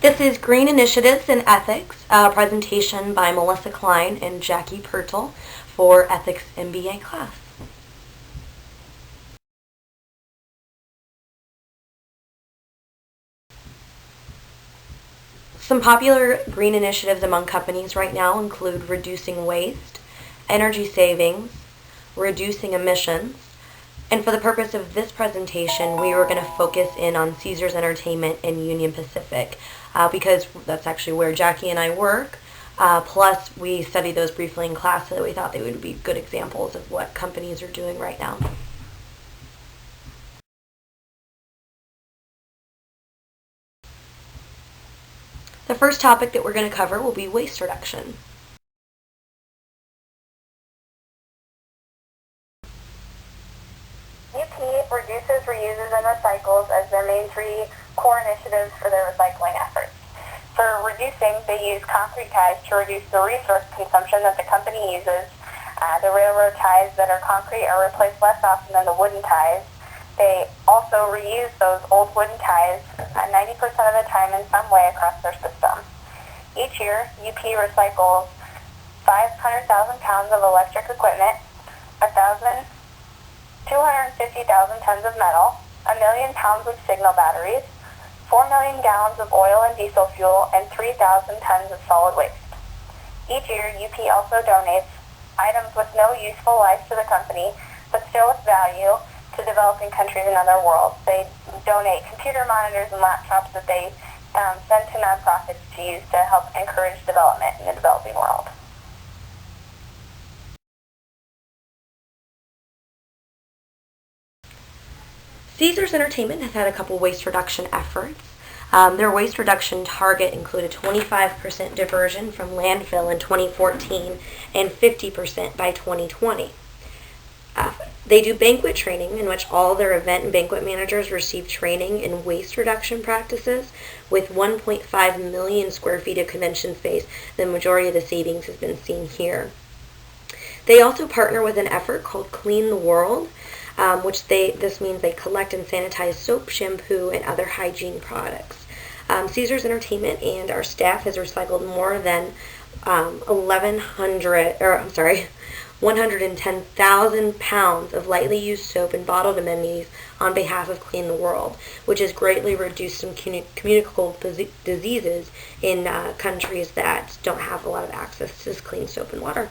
This is Green Initiatives in Ethics, a presentation by Melissa Klein and Jackie Pertl for Ethics MBA class. Some popular green initiatives among companies right now include reducing waste, energy savings, reducing emissions, and for the purpose of this presentation, we were going to focus in on Caesars Entertainment and Union Pacific because that's actually where Jackie and I work. Plus, we studied those briefly in class, so we thought they would be good examples of what companies are doing right now. The first topic that we're going to cover will be waste reduction. UP reduces, reuses, and recycles as their main three core initiatives for their recycling efforts. For reducing, they use concrete ties to reduce the resource consumption that the company uses. The railroad ties that are concrete are replaced less often than the wooden ties. They also reuse those old wooden ties 90% of the time in some way across their system. Each year, UP recycles 500,000 pounds of electric equipment, 250,000 tons of metal, 1 million pounds of signal batteries, 4 million gallons of oil and diesel fuel, and 3,000 tons of solid waste. Each year, UP also donates items with no useful life to the company, but still with value to developing countries in other worlds. They donate computer monitors and laptops that they send to nonprofits to use to help encourage development in the developing world. Caesars Entertainment has had a couple waste reduction efforts. Their waste reduction target included 25% diversion from landfill in 2014 and 50% by 2020. They do banquet training in which all their event and banquet managers receive training in waste reduction practices with 1.5 million square feet of convention space. The majority of the savings has been seen here. They also partner with an effort called Clean the World, this means they collect and sanitize soap, shampoo, and other hygiene products. Caesars Entertainment and our staff has recycled more than 110,000 pounds of lightly used soap and bottled amenities on behalf of Clean the World, which has greatly reduced some communicable diseases in countries that don't have a lot of access to clean soap and water.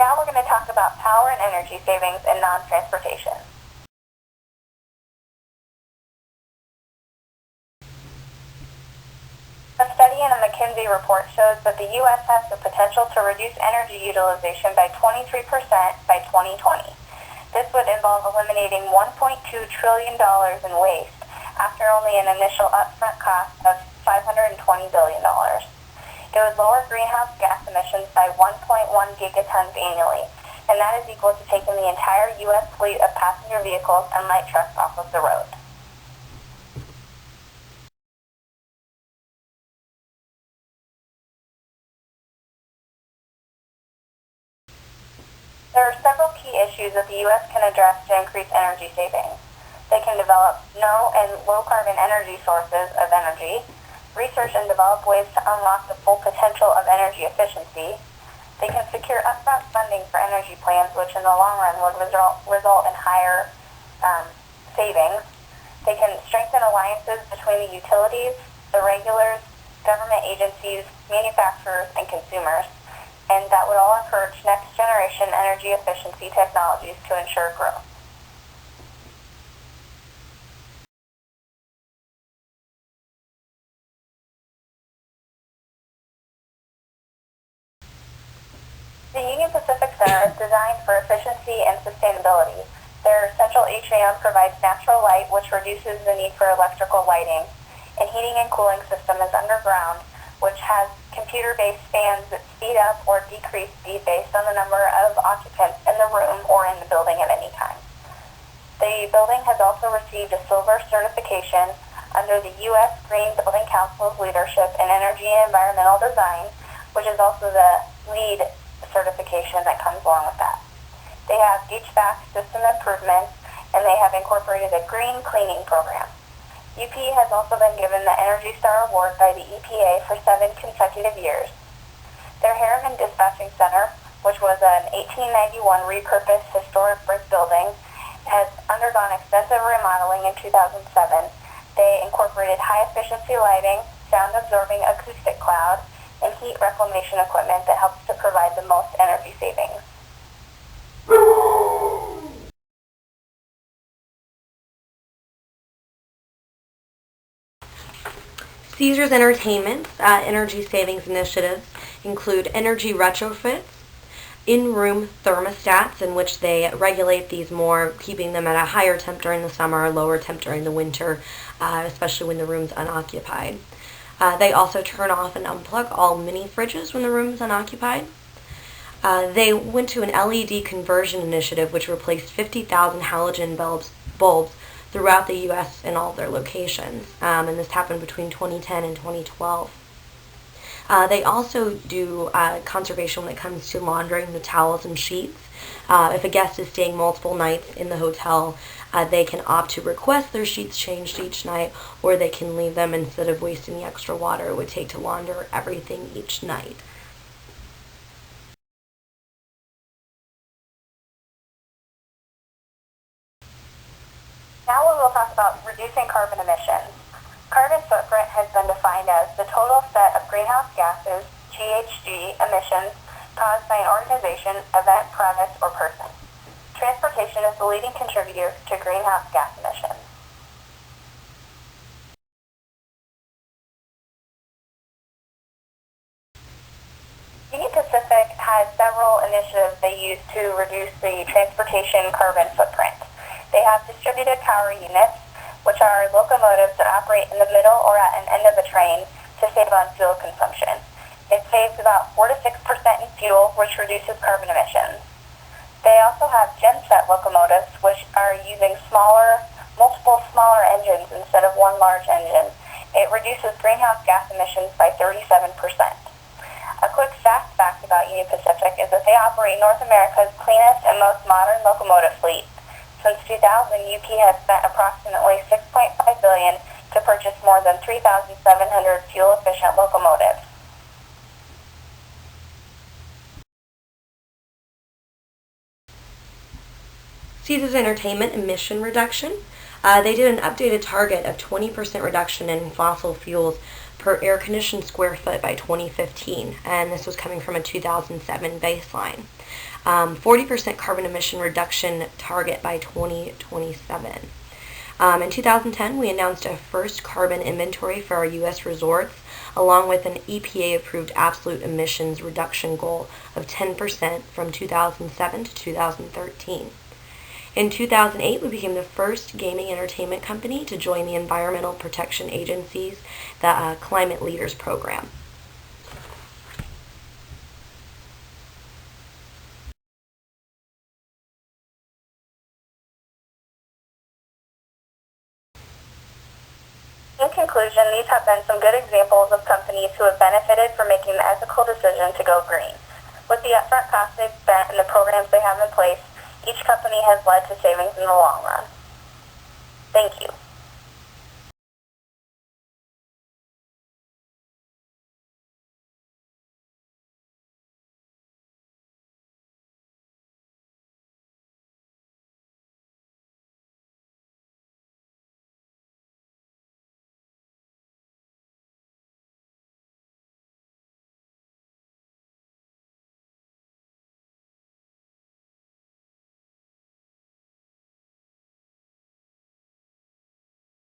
Now we're going to talk about power and energy savings in non-transportation. A study in a McKinsey report shows that the U.S. has the potential to reduce energy utilization by 23% by 2020. This would involve eliminating $1.2 trillion in waste after only an initial upfront cost of $520 billion. It would lower greenhouse gas emissions by 1.1 gigatons annually, and that is equal to taking the entire U.S. fleet of passenger vehicles and light trucks off of the road. There are several key issues that the U.S. can address to increase energy savings. They can develop no and low-carbon energy sources of energy, research and develop ways to unlock the full potential of energy efficiency. They can secure upfront funding for energy plans, which in the long run would result in higher savings. They can strengthen alliances between the utilities, the regulators, government agencies, manufacturers, and consumers. And that would all encourage next-generation energy efficiency technologies to ensure growth. The Union Pacific Center is designed for efficiency and sustainability. Their central atrium provides natural light, which reduces the need for electrical lighting, and heating and cooling system is underground, which has computer-based fans that speed up or decrease speed based on the number of occupants in the room or in the building at any time. The building has also received a silver certification under the U.S. Green Building Council's leadership in energy and environmental design, which is also the LEED certification certification that comes along with that. They have HVAC system improvements, and they have incorporated a green cleaning program. UP has also been given the Energy Star Award by the EPA for 7 consecutive years. Their Harriman Dispatching Center, which was an 1891 repurposed historic brick building, has undergone extensive remodeling in 2007. They incorporated high-efficiency lighting, sound-absorbing acoustic cloud, and heat reclamation equipment that helps to provide the most energy savings. Caesars Entertainment's energy savings initiatives include energy retrofits, in-room thermostats in which they regulate these more, keeping them at a higher temp during the summer, a lower temp during the winter, especially when the room's unoccupied. They also turn off and unplug all mini fridges when the room's unoccupied. They went to an LED conversion initiative which replaced 50,000 halogen bulbs throughout the U.S. in all their locations, and this happened between 2010 and 2012. They also do conservation when it comes to laundering the towels and sheets. If a guest is staying multiple nights in the hotel, they can opt to request their sheets changed each night, or they can leave them instead of wasting the extra water it would take to launder everything each night. Now we will talk about reducing carbon emissions. Carbon footprint has been defined as the total set of greenhouse gases, GHG, emissions caused by an organization, event, premise, or person. Transportation is the leading contributor to greenhouse gas emissions. Union Pacific has several initiatives they use to reduce the transportation carbon footprint. They have distributed power units, which are locomotives that operate in the middle or at an end of a train to save on fuel consumption. It saves about 4 to 6% in fuel, which reduces carbon emissions. They also have genset locomotives, which are using multiple smaller engines instead of one large engine. It reduces greenhouse gas emissions by 37%. A quick fast fact about Union Pacific is that they operate North America's cleanest and most modern locomotive fleet. Since 2000, UP has spent approximately $6.5 billion to purchase more than 3,700 fuel-efficient locomotives. Caesars Entertainment emission reduction. They did an updated target of 20% reduction in fossil fuels per air-conditioned square foot by 2015, and this was coming from a 2007 baseline. 40% carbon emission reduction target by 2027. In 2010, we announced a first carbon inventory for our U.S. resorts, along with an EPA-approved absolute emissions reduction goal of 10% from 2007 to 2013. In 2008, we became the first gaming entertainment company to join the Environmental Protection Agency's Climate Leaders Program. In conclusion, these have been some good examples of companies who have benefited from making the ethical decision to go green. With the upfront costs they've spent and the programs they have in place, each company has led to savings in the long run. Thank you.